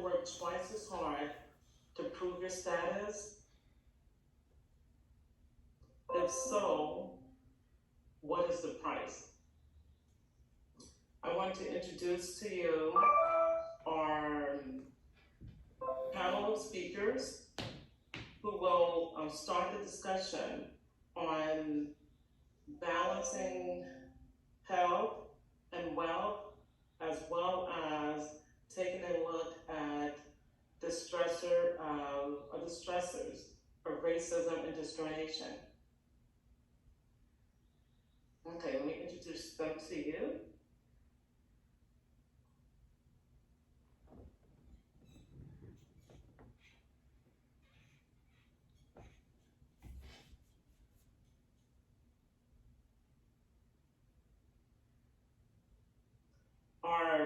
work twice as hard to prove your status? If so, what is the price? I want to introduce to you our panel of speakers who will start the discussion on balancing health and wealth, as well as taking a look at the stressors of racism and discrimination. Okay, let me introduce them to you. Our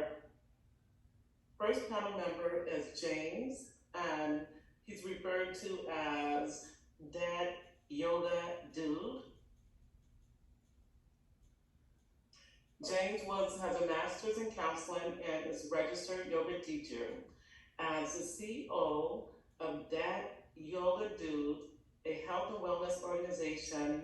first panel member is James, and he's referred to as Dat Yoga Dude. James has a master's in counseling and is a registered yoga teacher. As the CEO of Dat Yoga Dude, a health and wellness organization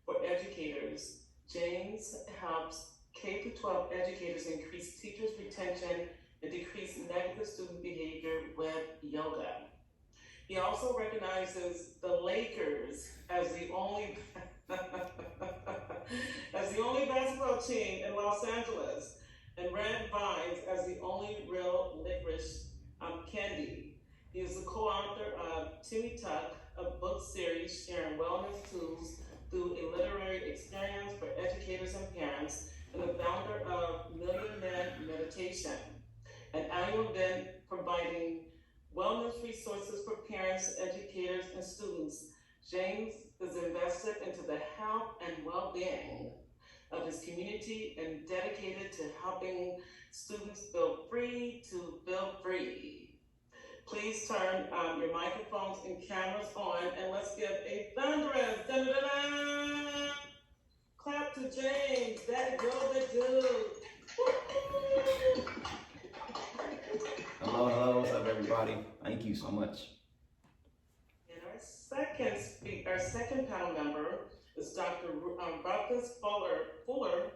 for educators, James helps K-12 educators increase teachers' retention and decrease negative student behavior with yoga. He also recognizes the Lakers as the only basketball team in Los Angeles, and Red Vines as the only real licorice candy. He is the co-author of Timmy Tuck, a book series sharing wellness tools through a literary experience for educators and parents, and the founder of Million Men Meditation, an annual event providing wellness resources for parents, educators, and students. James is invested into the health and well-being of his community and dedicated to helping students feel free to feel free. Please turn your microphones and cameras on, and let's give a thunderous da-da-da-da clap to James, Dat Yoga Dude. Hello, what's up, everybody? Thank you so much. And our second panel member is Dr. Ruckus Fuller.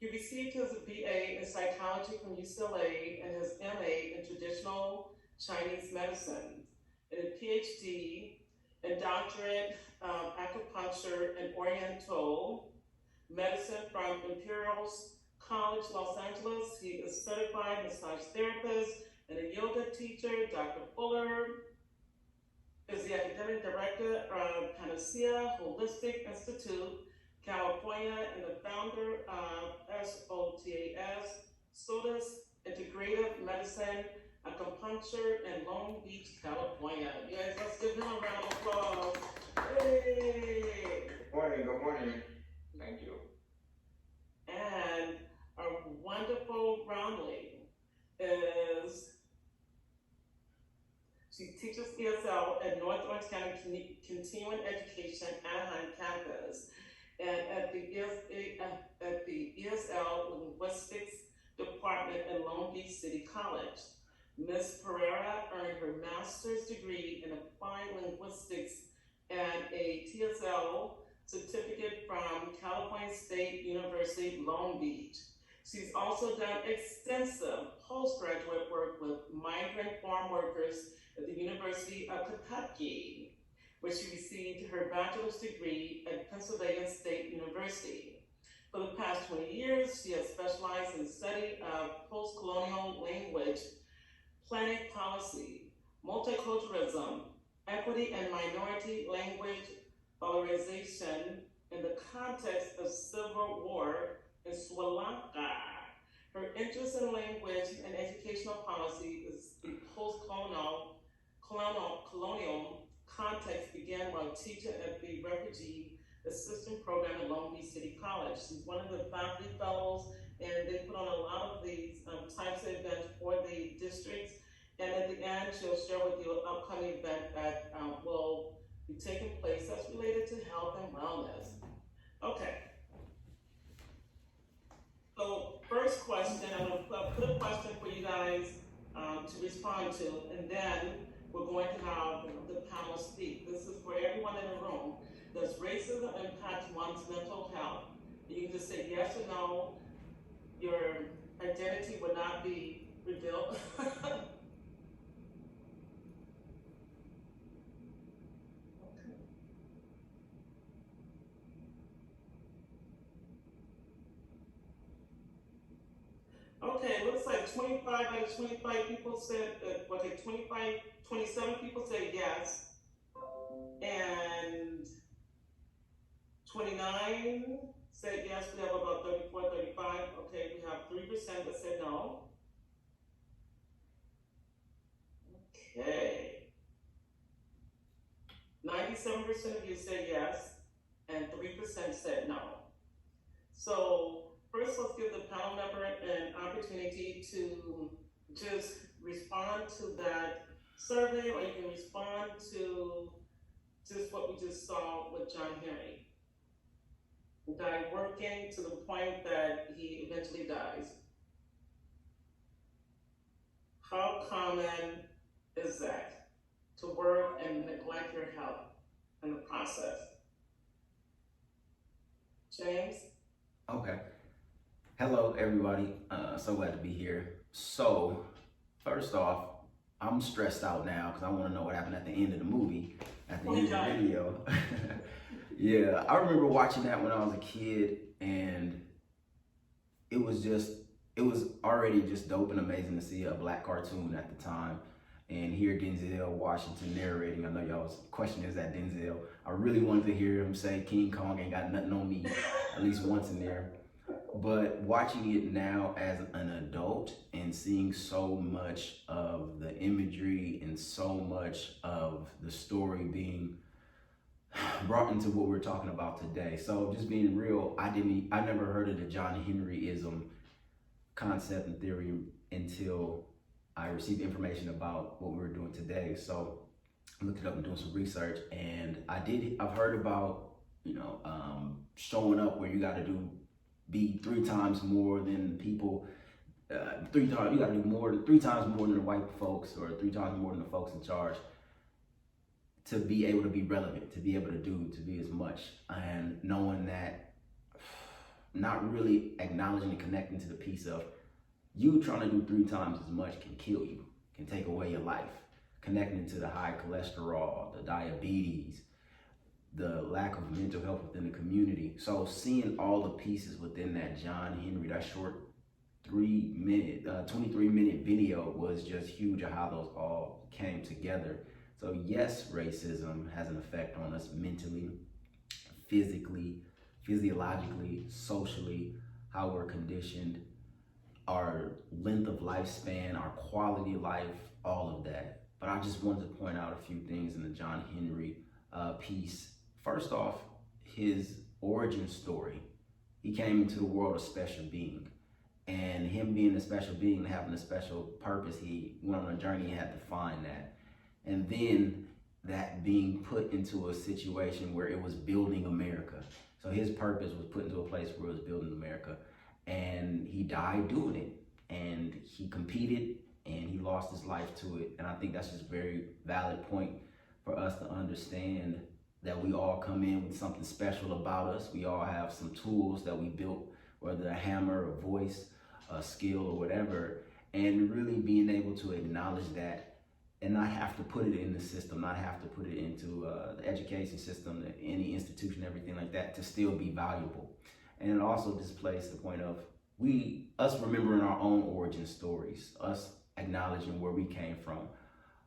He received his BA in psychology from UCLA and his MA in traditional Chinese medicine, and a PhD and doctorate of acupuncture and oriental medicine from Imperial College, Los Angeles. He is certified massage therapist and a yoga teacher. Dr. Fuller is the academic director of Panacea Holistic Institute, California, and the founder of SOTAS Integrative Medicine, Acupuncture in Long Beach, California. You guys, let's give him a round of applause. Hey! Good morning. Thank you. And our wonderful Romley she teaches ESL at North Orange County Continuing Education Anaheim campus, and at the ESL Linguistics Department at Long Beach City College. Ms. Pereira earned her master's degree in applied linguistics and a TSL certificate from California State University, Long Beach. She's also done extensive postgraduate work with migrant farm workers at the University of Kentucky, where she received her bachelor's degree at Pennsylvania State University. For the past 20 years, she has specialized in the study of post-colonial language, planning policy, multiculturalism, equity and minority language valorization in the context of civil war in Sri Lanka. Her interest in language and educational policy is the post-colonial context began while teaching at the Refugee Assistant Program at Long Beach City College. She's one of the faculty fellows, and they put on a lot of these types of events for the districts. And at the end, she'll share with you an upcoming event that will be taking place that's related to health and wellness. Okay. So first question, I'm gonna put a question for you guys to respond to, and then we're going to have the panel speak. This is for everyone in the room. Does racism impact one's mental health? You can just say yes or no. Your identity will not be revealed. Okay, looks like 25 out of 25 people said, 27 people said yes, and 29 said yes. We have about 34, 35. Okay, we have 3% that said no. Okay. 97% of you said yes, and 3% said no. So first, let's give the panel member an opportunity to just respond to that survey, or you can respond to just what we just saw with John Henry. Guy working to the point that he eventually dies. How common is that, to work and neglect your health in the process? James? Okay. Hello, everybody. So glad to be here. So, first off, I'm stressed out now because I want to know what happened at the end of the movie, at the end of the video. Yeah, I remember watching that when I was a kid, and it was already just dope and amazing to see a black cartoon at the time and hear Denzel Washington narrating. I know y'all was questioning, is that Denzel? I really wanted to hear him say King Kong ain't got nothing on me, at least once in there. But watching it now as an adult and seeing so much of the imagery and so much of the story being brought into what we're talking about today. So just being real, I never heard of the John Henryism concept and theory until I received information about what we were doing today. So I looked it up and doing some research, and I've heard about, showing up where you got to be 3 times more than people, you got to do 3 times more than the white folks, or 3 times more than the folks in charge, to be able to be relevant, to be able to be as much. And knowing that, not really acknowledging and connecting to the piece of you trying to do 3 times as much can kill you, can take away your life. Connecting to the high cholesterol, the diabetes, the lack of mental health within the community. So seeing all the pieces within that John Henry, that short 23-minute video was just huge of how those all came together. So yes, racism has an effect on us mentally, physically, physiologically, socially, how we're conditioned, our length of lifespan, our quality of life, all of that. But I just wanted to point out a few things in the John Henry piece. First off, his origin story. He came into the world a special being. And him being a special being and having a special purpose, he went on a journey and had to find that. And then that being put into a situation where it was building America. So his purpose was put into a place where it was building America. And he died doing it. And he competed and he lost his life to it. And I think that's just a very valid point for us to understand that we all come in with something special about us. We all have some tools that we built, whether a hammer, a voice, a skill, or whatever. And really being able to acknowledge that and not have to put it in the system, not have to put it into the education system, any institution, everything like that, to still be valuable. And it also displays the point of us remembering our own origin stories, us acknowledging where we came from,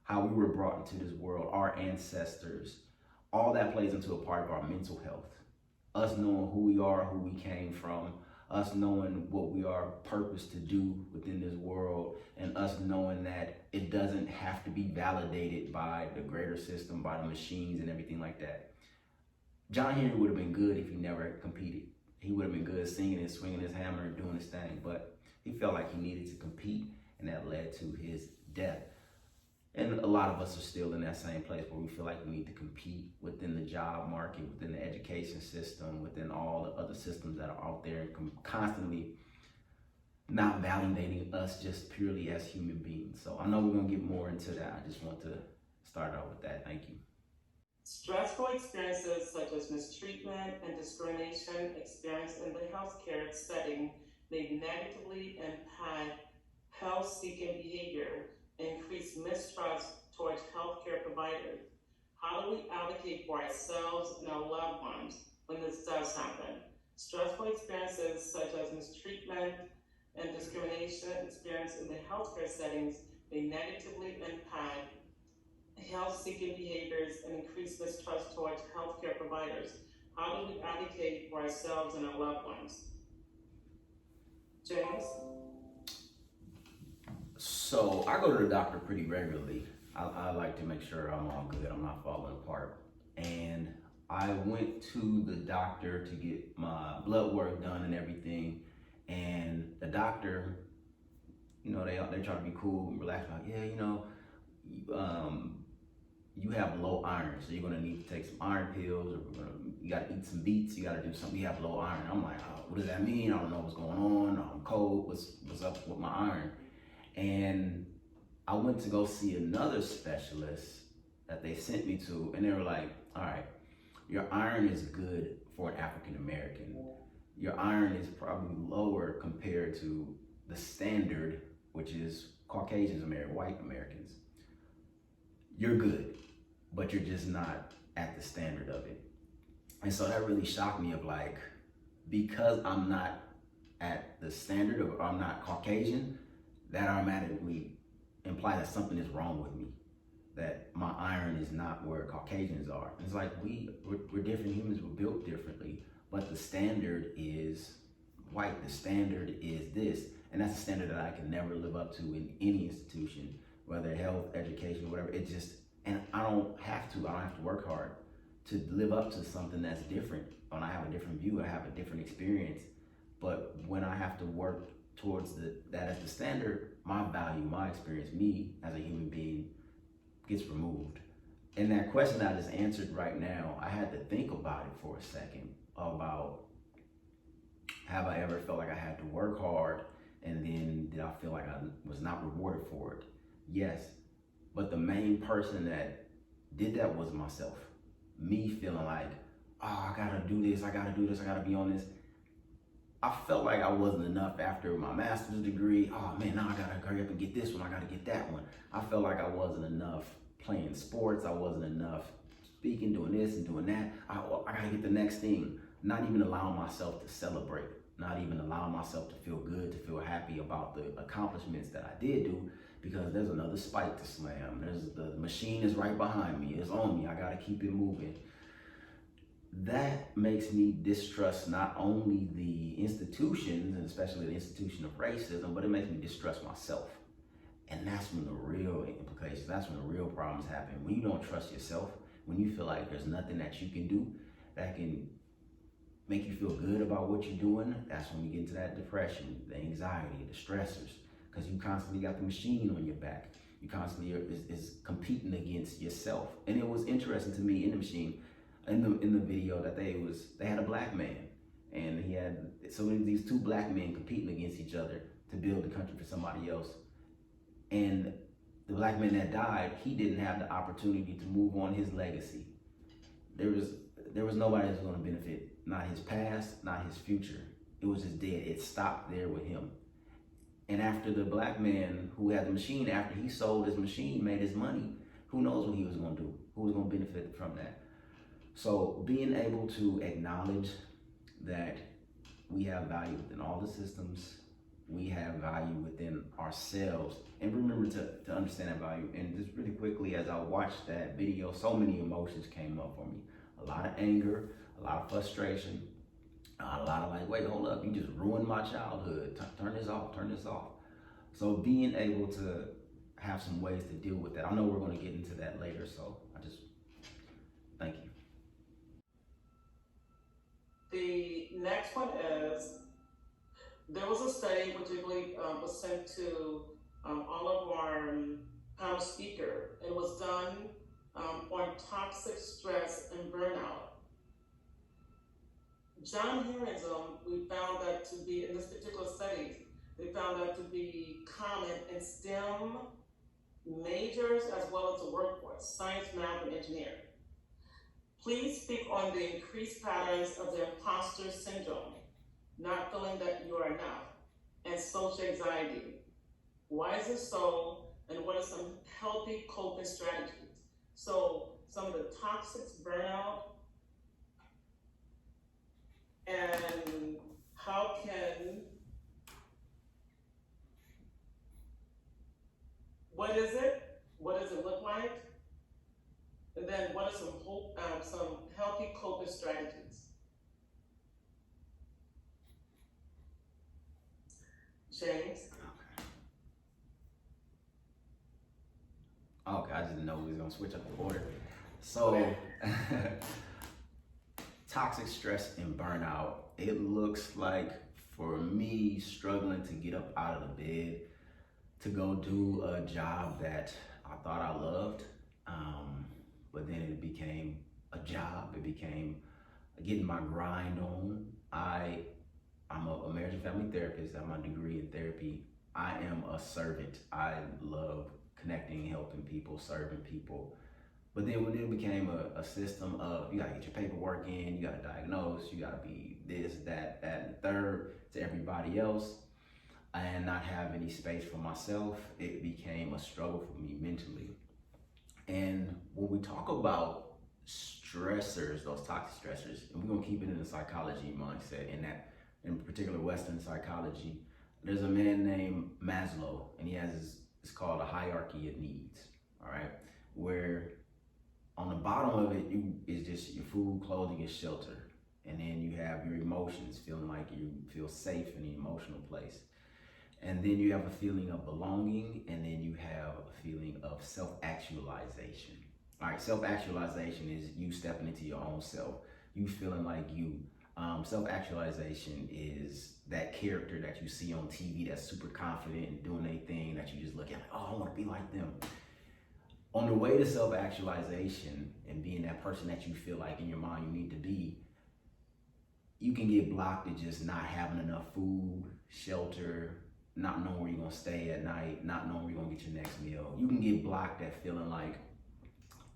how we were brought into this world, our ancestors. All that plays into a part of our mental health. Us knowing who we are, who we came from, us knowing what we are purposed to do within this world, and us knowing that it doesn't have to be validated by the greater system, by the machines and everything like that. John Henry would have been good if he never competed. He would have been good singing and swinging his hammer and doing his thing, but he felt like he needed to compete, and that led to his death. And a lot of us are still in that same place where we feel like we need to compete within the job market, within the education system, within all the other systems that are out there, and constantly not validating us just purely as human beings. So I know we're gonna get more into that. I just want to start out with that. Thank you. Stressful experiences such as mistreatment and discrimination experienced in the healthcare setting may negatively impact health-seeking behavior and increase mistrust towards healthcare providers. How do we advocate for ourselves and our loved ones when this does happen? Stressful experiences such as mistreatment and discrimination experienced in the healthcare settings may negatively impact health-seeking behaviors and increase mistrust towards healthcare providers. How do we advocate for ourselves and our loved ones? James? So I go to the doctor pretty regularly. I like to make sure I'm all good, I'm not falling apart. And I went to the doctor to get my blood work done and everything. And the doctor, you know, they try to be cool and relaxed, like, yeah, you know, you have low iron, so you're gonna need to take some iron pills, or you gotta eat some beets, you gotta do something, you have low iron. I'm like, oh, what does that mean? I don't know what's going on, I'm cold, what's up with my iron? And I went to go see another specialist that they sent me to, and they were like, all right, your iron is good for an African American. Your iron is probably lower compared to the standard, which is Caucasians, white Americans. You're good, but you're just not at the standard of it. And so that really shocked me of like, because I'm not at the standard of, I'm not Caucasian, that automatically implies that something is wrong with me, that my iron is not where Caucasians are. And it's like, we're different humans, we're built differently, but the standard is white, the standard is this. And that's a standard that I can never live up to in any institution, whether health, education, whatever. It just, and I don't have to work hard to live up to something that's different. When I have a different view, I have a different experience. But when I have to work towards that as the standard, my value, my experience, me as a human being gets removed. And that question that I just answered right now, I had to think about it for a second about, have I ever felt like I had to work hard and then did I feel like I was not rewarded for it? Yes, but the main person that did that was myself. Me feeling like, oh, I gotta do this, I gotta be on this. I felt like I wasn't enough after my master's degree. Oh man, now I gotta hurry up and get this one, I gotta get that one. I felt like I wasn't enough playing sports, I wasn't enough speaking, doing this and doing that. I gotta get the next thing. Not even allowing myself to celebrate, not even allowing myself to feel good, to feel happy about the accomplishments that I did do, because there's another spike to slam. The machine is right behind me, it's on me, I gotta keep it moving. That makes me distrust not only the institutions, and especially the institution of racism, but it makes me distrust myself. And that's when the real implications, that's when the real problems happen. When you don't trust yourself, when you feel like there's nothing that you can do that can make you feel good about what you're doing, that's when we get into that depression, the anxiety, the stressors, because you constantly got the machine on your back. You constantly is competing against yourself. And it was interesting to me in the machine, in the video, that they had a black man, and he had these two black men competing against each other to build the country for somebody else. And the black man that died, he didn't have the opportunity to move on his legacy. There was nobody that's going to benefit, not his past, not his future. It was just dead. It stopped there with him. And after the black man who had the machine, after he sold his machine, made his money, who knows what he was going to do? Who was going to benefit from that? So being able to acknowledge that we have value within all the systems, we have value within ourselves, and remember to understand that value. And just really quickly, as I watched that video, so many emotions came up for me. A lot of anger, a lot of frustration, a lot of like, wait, hold up, you just ruined my childhood. Turn this off, turn this off. So being able to have some ways to deal with that. I know we're going to get into that later, so I just thank you. The next one is, there was a study which I believe was sent to all of our panel speaker. It was done on toxic stress and burnout. John Heroism, we found that to be, in this particular study, they found found that to be common in STEM majors as well as the workforce, science, math, and engineering. Please speak on the increased patterns of the imposter syndrome, not feeling that you are enough, and social anxiety. Why is this so, and what are some healthy coping strategies? So some of the toxic burnout, and how can, what is it? What does it look like? And then what are some healthy coping strategies? James? Okay, I just know we was gonna switch up the order. So, Okay. toxic stress and burnout, it looks like for me struggling to get up out of the bed to go do a job that I thought I loved, but then it became a job. It became getting my grind on. I'm a marriage and family therapist. I have my degree in therapy. I am a servant. I love connecting, helping people, serving people. But then when it became a system of you gotta get your paperwork in, you gotta diagnose, you gotta be this, that, and the third to everybody else, and not have any space for myself, it became a struggle for me mentally. And when we talk about stressors, those toxic stressors, and we're gonna keep it in the psychology mindset, in that, in particular Western psychology, there's a man named Maslow, and he has it's called a hierarchy of needs. All right, where on the bottom of it, is just your food, clothing, and shelter, and then you have your emotions, feeling like you feel safe in the emotional place. And then you have a feeling of belonging, and then you have a feeling of self-actualization. All right, self-actualization is you stepping into your own self, you feeling like you. Self-actualization is that character that you see on TV that's super confident and doing their thing that you just look at like, oh, I want to be like them. On the way to self-actualization and being that person that you feel like in your mind you need to be, you can get blocked at just not having enough food, shelter, not knowing where you're gonna stay at night, not knowing where you're gonna get your next meal. You can get blocked at feeling like,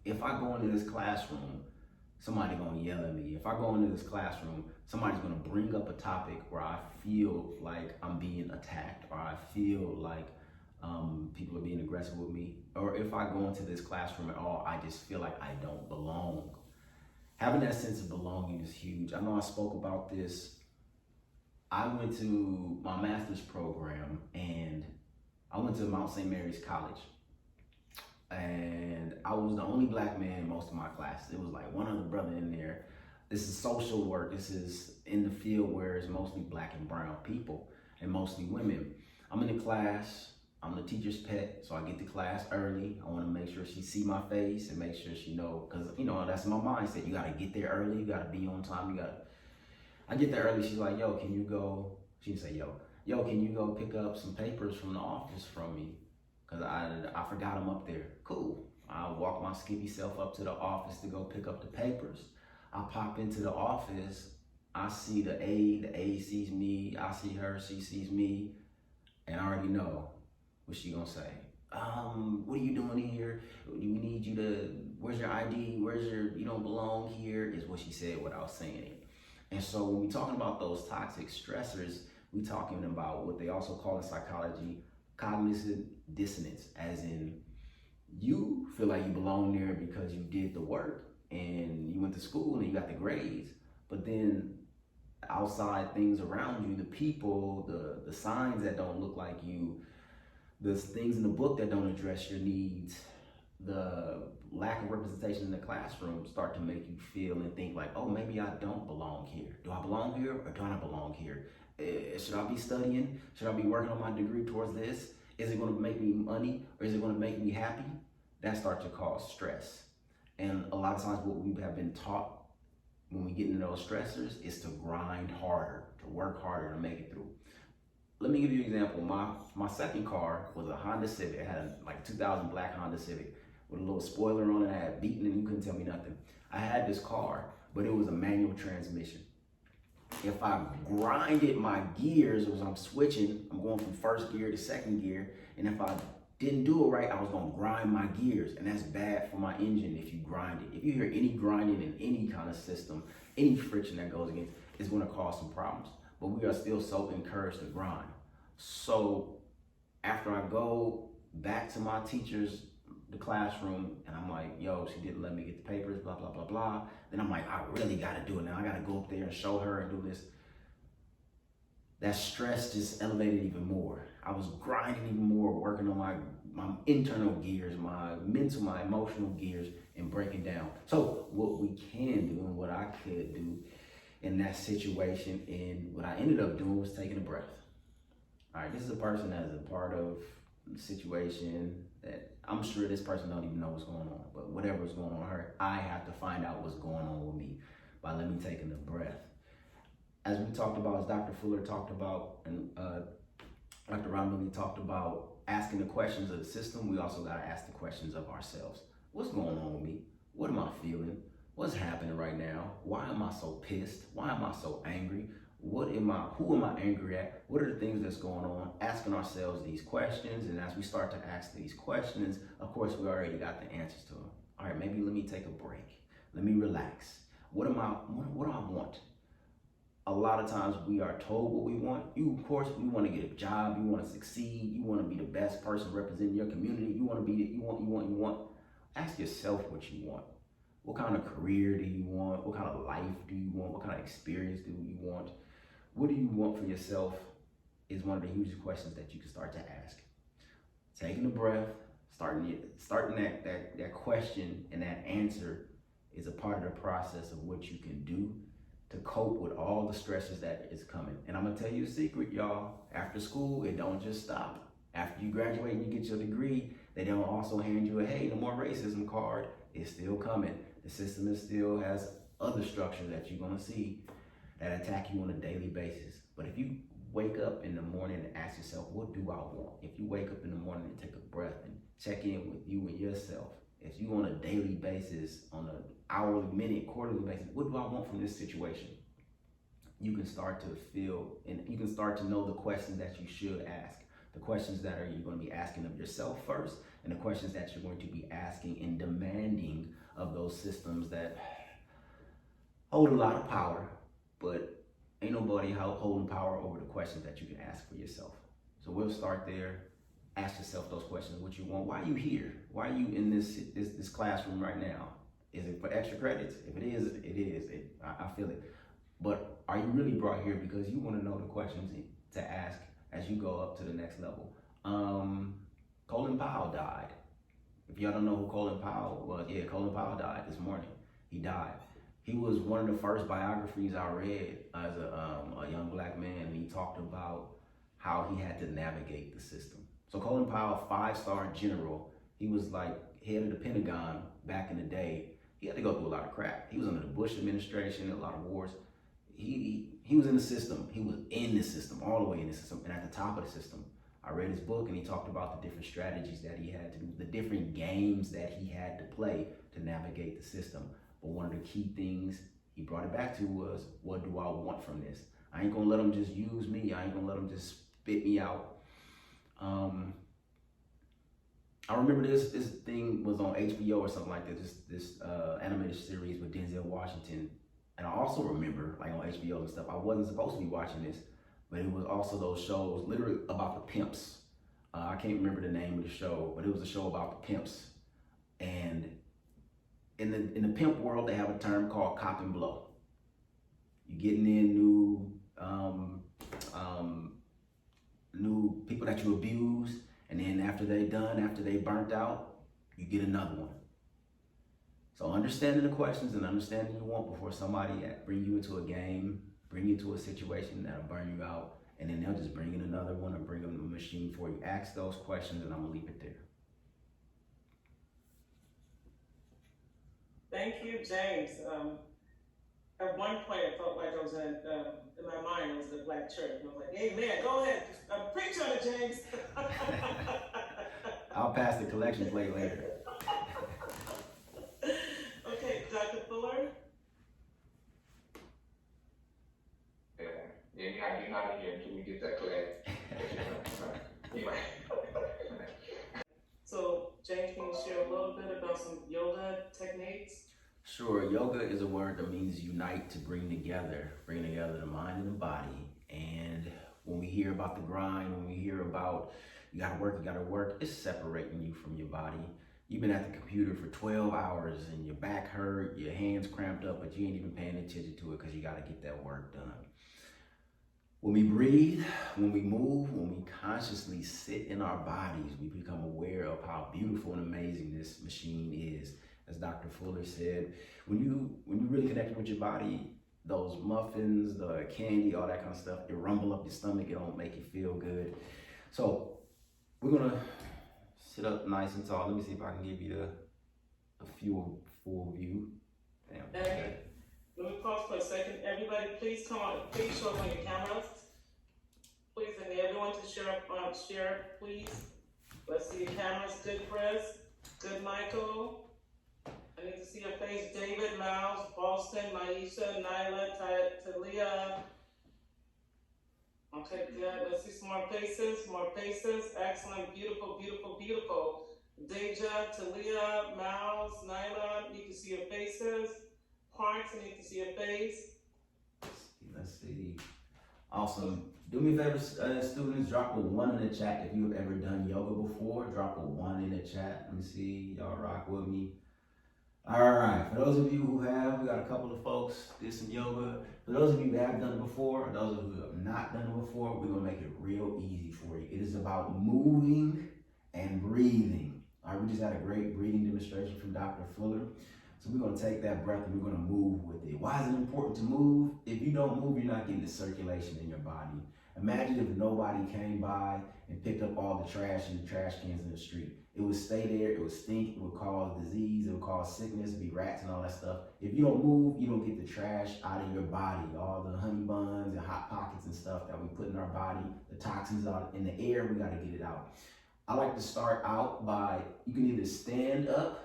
if I go into this classroom, somebody's gonna yell at me. If I go into this classroom, somebody's gonna bring up a topic where I feel like I'm being attacked, or I feel like people are being aggressive with me. Or if I go into this classroom at all, I just feel like I don't belong. Having that sense of belonging is huge. I know I spoke about this. I went to my master's program and I went to Mount St. Mary's College. And I was the only black man in most of my classes. It was like one other brother in there. This is social work. This is in the field where it's mostly black and brown people and mostly women. I'm in the class. I'm the teacher's pet, so I get to class early. I want to make sure she see my face and make sure she know, because that's my mindset. You got to get there early. You got to be on time. I get there early. She's like, yo, can you go? She didn't say yo, can you go pick up some papers from the office from me? Because I forgot them up there. Cool. I walk my skippy self up to the office to go pick up the papers. I pop into the office. I see the aide sees me. I see her, she sees me. And I already know what she gonna say. What are you doing here? We need you to, where's your ID? You don't belong here, is what she said without saying it. And so when we talking about those toxic stressors, we talking about what they also call in psychology cognitive dissonance, as in you feel like you belong there because you did the work and you went to school and you got the grades, but then outside things around you, the people, the signs that don't look like you, the things in the book that don't address your needs, the lack of representation in the classroom start to make you feel and think like, oh, maybe I don't belong here. Do I belong here or do I not belong here? Should I be studying? Should I be working on my degree towards this? Is it going to make me money or is it going to make me happy? That starts to cause stress. And a lot of times what we have been taught when we get into those stressors is to grind harder, to work harder to make it through. Let me give you an example. My second car was a Honda Civic. It had like a 2000 black Honda Civic with a little spoiler on it. I had beaten and you couldn't tell me nothing. I had this car, but it was a manual transmission. if I grinded my gears as I'm switching, I'm going from first gear to second gear, and if I didn't do it right, I was gonna grind my gears, and that's bad for my engine if you grind it. If you hear any grinding in any kind of system, any friction that goes against, it's gonna cause some problems. But we are still so encouraged to grind. So after I go back to my teachers, the classroom, and I'm like, yo, she didn't let me get the papers, blah, blah, blah, blah. Then I'm like, I really gotta do it now. I gotta go up there and show her and do this. That stress just elevated even more. I was grinding even more, working on my internal gears, my mental, my emotional gears, and breaking down. So what we can do and what I could do in that situation, and what I ended up doing was taking a breath. All right, this is a person that is a part of the situation that I'm sure this person don't even know what's going on, but whatever's going on with her, I have to find out what's going on with me by let me taking a breath. As we talked about, as Dr. Fuller talked about, and Dr. Romney talked about asking the questions of the system, we also got to ask the questions of ourselves. What's going on with me? What am I feeling? What's happening right now? Why am I so pissed? Why am I so angry? Who am I angry at? What are the things that's going on? Asking ourselves these questions, and as we start to ask these questions, of course, we already got the answers to them. All right, maybe let me take a break. Let me relax. What do I want? A lot of times we are told what we want. Of course, we want to get a job. You want to succeed. You want to be the best person representing your community. You want. Ask yourself what you want. What kind of career do you want? What kind of life do you want? What kind of experience do you want? What do you want for yourself is one of the hugest questions that you can start to ask. Taking a breath, starting that question and that answer is a part of the process of what you can do to cope with all the stresses that is coming. And I'm gonna tell you a secret, y'all. After school, it don't just stop. After you graduate and you get your degree, they don't also hand you a hey, no more racism card. It's still coming. The system still has other structures that you're gonna see that attack you on a daily basis. But if you wake up in the morning and ask yourself, what do I want? If you wake up in the morning and take a breath and check in with you and yourself, if you on a daily basis, on an hourly, minute, quarterly basis, what do I want from this situation? You can start to feel, and you can start to know the questions that you should ask. The questions that you're going to be asking of yourself first, and the questions that you're going to be asking and demanding of those systems that hold a lot of power, but ain't nobody holding power over the questions that you can ask for yourself. So we'll start there. Ask yourself those questions. What you want? Why are you here? Why are you in this classroom right now? Is it for extra credits? If it is, it is. I feel it. But are you really brought here because you want to know the questions to ask as you go up to the next level? Colin Powell died. If y'all don't know who Colin Powell was, yeah, Colin Powell died this morning. He died. He was one of the first biographies I read as a young black man, and he talked about how he had to navigate the system. So Colin Powell, 5-star general, he was like head of the Pentagon back in the day. He had to go through a lot of crap. He was under the Bush administration, a lot of wars. He was in the system. He was in the system, all the way in the system, and at the top of the system. I read his book, and he talked about the different strategies that he had to do, the different games that he had to play to navigate the system. But one of the key things he brought it back to was, what do I want from this? I ain't gonna let them just use me. I ain't gonna let them just spit me out. I remember this thing was on HBO or something like this animated series with Denzel Washington. And I also remember, like on HBO and stuff, I wasn't supposed to be watching this, but it was also those shows literally about the pimps. I can't remember the name of the show, but it was a show about the pimps. And in the pimp world, they have a term called cop and blow. You're getting in new people that you abuse, and then after they burnt out, you get another one. So understanding the questions and understanding you want before somebody bring you into a game, bring you into a situation that'll burn you out, and then they'll just bring in another one or bring in a machine for you. Ask those questions, and I'm gonna leave it there. Thank you, James. At one point, it felt like I was in my mind, I was in a black church. And I was like, amen, go ahead, preach on it, James. I'll pass the collection plate later. Okay, Dr. Fuller? yoga is a word that means unite, to bring together the mind and the body. And when we hear about the grind, when we hear about you gotta work, it's separating you from your body. You've been at the computer for 12 hours and your back hurt, your hands cramped up, but you ain't even paying attention to it because you gotta get that work done. When we breathe, when we move, when we consciously sit in our bodies, we become aware of how beautiful and amazing this machine is. As Dr. Fuller said, when you really connect with your body, those muffins, the candy, all that kind of stuff, it rumble up your stomach, it don't make you feel good. So we're gonna sit up nice and tall. Let me see if I can give you a full view. Damn. Okay. Let me pause for a second. Everybody, please come on. Please show up on your cameras. Please, and everyone to share, please. Let's see your cameras. Good, Chris. Good, Michael. I need to see your face. David, Miles, Boston, Maisha, Nyla, Talia. Okay, good. Let's see some more faces. More faces. Excellent. Beautiful, beautiful, beautiful. Deja, Talia, Miles, Nyla. Need to see your faces. Parks, I need to see your face. Let's see. Awesome. Do me a favor, students, drop a 1 in the chat if you have ever done yoga before. Drop a 1 in the chat. Let me see. Y'all rock with me. All right. For those of you who have, we got a couple of folks did some yoga. For those of you who have done it before, or those of you who have not done it before, we're going to make it real easy for you. It is about moving and breathing. All right. We just had a great breathing demonstration from Dr. Fuller. So we're going to take that breath and we're going to move with it. Why is it important to move? If you don't move, you're not getting the circulation in your body. Imagine if nobody came by and picked up all the trash in the trash cans in the street. It would stay there, it would stink, it would cause disease, it would cause sickness, be rats and all that stuff. If you don't move, you don't get the trash out of your body. All the honey buns and hot pockets and stuff that we put in our body, the toxins out in the air, we got to get it out. I like to start out by, you can either stand up.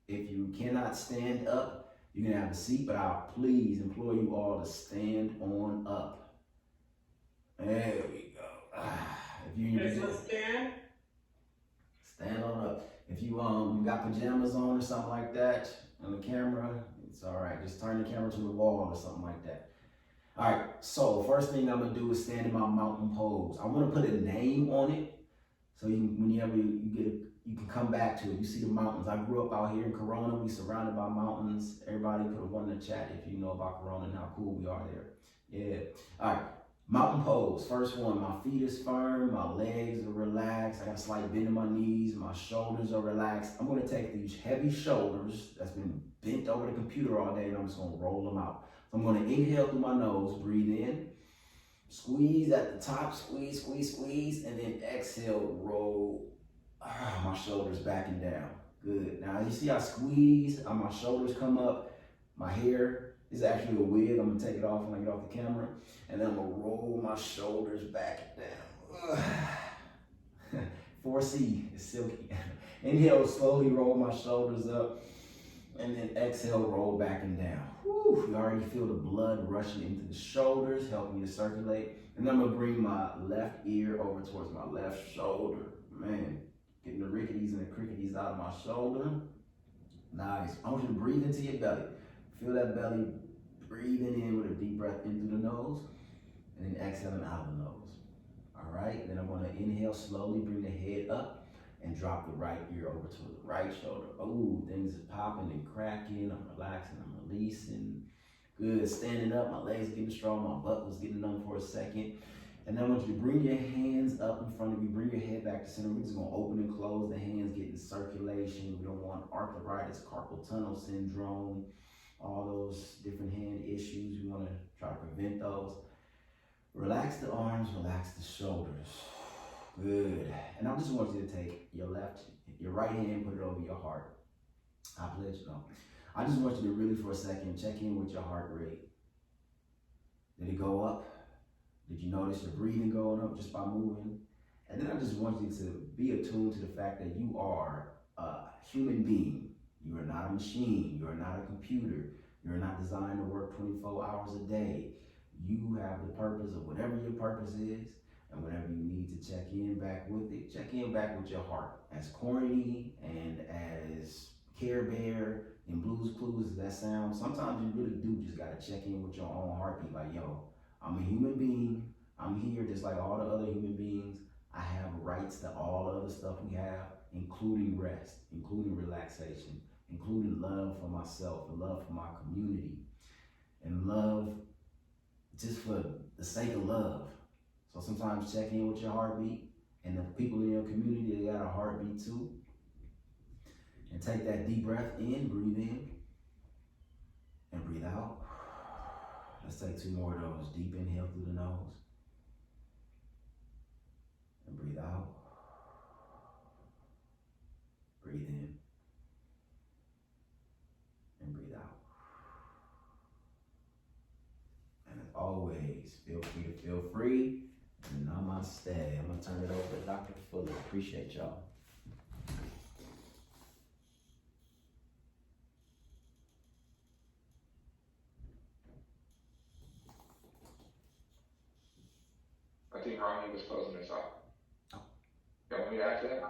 If you cannot stand up, you can have a seat, but I'll please implore you all to stand on up. There we go. If you stand on up. If you got pajamas on or something like that on the camera, it's all right. Just turn the camera to the wall or something like that. All right. So first thing I'm gonna do is stand in my mountain pose. I want to put a name on it, so whenever you can come back to it. You see the mountains. I grew up out here in Corona. We surrounded by mountains. Everybody put a 1 in the chat if you know about Corona and how cool we are there. Yeah. All right. Mountain pose. First one. My feet is firm. My legs are relaxed. I got a slight bend in my knees. My shoulders are relaxed. I'm going to take these heavy shoulders that's been bent over the computer all day, and I'm just going to roll them out. So I'm going to inhale through my nose. Breathe in. Squeeze at the top. Squeeze, squeeze, squeeze. And then exhale. Roll my shoulders back and down. Good. Now you see I squeeze, my shoulders come up. My hair is actually a wig. I'm gonna take it off when I get off the camera. And then I'm gonna roll my shoulders back and down. 4C is silky. Inhale, slowly roll my shoulders up. And then exhale, roll back and down. Whew, you already feel the blood rushing into the shoulders, helping me to circulate. And then I'm gonna bring my left ear over towards my left shoulder. Man. Getting the ricketies and the cricketies out of my shoulder. Nice. I want you to breathe into your belly. Feel that belly breathing in with a deep breath in through the nose and then exhaling out of the nose. All right. Then I'm going to inhale slowly, bring the head up and drop the right ear over to the right shoulder. Oh, things are popping and cracking. I'm relaxing. I'm releasing. Good. Standing up. My legs getting strong. My butt was getting numb for a second. And then I want you to bring your hands up in front of you, bring your head back to center. We're just gonna open and close the hands, getting circulation. We don't want arthritis, carpal tunnel syndrome, all those different hand issues. We wanna try to prevent those. Relax the arms, relax the shoulders. Good. And I just want you to take your right hand, put it over your heart. I pledge no. I just want you to really for a second check in with your heart rate. Did it go up? Did you notice your breathing going up just by moving? And then I just want you to be attuned to the fact that you are a human being. You are not a machine. You are not a computer. You are not designed to work 24 hours a day. You have the purpose of whatever your purpose is, and whenever you need to check in back with it, check in back with your heart. As corny and as Care Bear and Blue's Clues, does that sound? Sometimes you really do just gotta check in with your own heartbeat. Like, yo, I'm a human being. I'm here just like all the other human beings. I have rights to all the other stuff we have, including rest, including relaxation, including love for myself and love for my community, and love just for the sake of love. So sometimes check in with your heartbeat, and the people in your community, they got a heartbeat too. And take that deep breath in, breathe in, and breathe out. Let's take 2 more of those. Deep inhale through the nose, and breathe out. Breathe in, and breathe out. And as always, feel free to feel free. And namaste. I'm gonna turn it over to Dr. Fuller. Appreciate y'all. I think Ronnie was closing this up. You want me to answer that?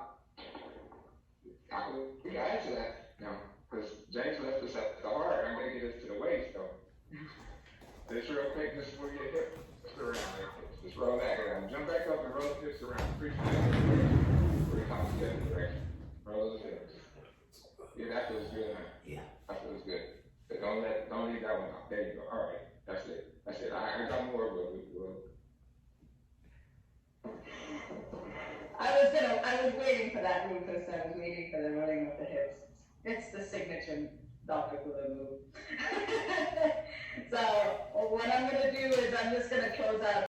We can answer that now, because James left us at the heart. I'm going to get us to the waist, though. Just real quick, just move your hips around. Just roll that around. Jump back up and roll the hips around. 3 times. 3 times in the direction. Roll those hips. Yeah, that feels good, huh? Yeah. That feels good. But don't leave that one out. There you go. All right. That's it. I got more, but we will. I was waiting for that, Rufus. I was waiting for the rolling of the hips. It's the signature Dr. Fuller move. So what I'm gonna do is I'm just gonna close out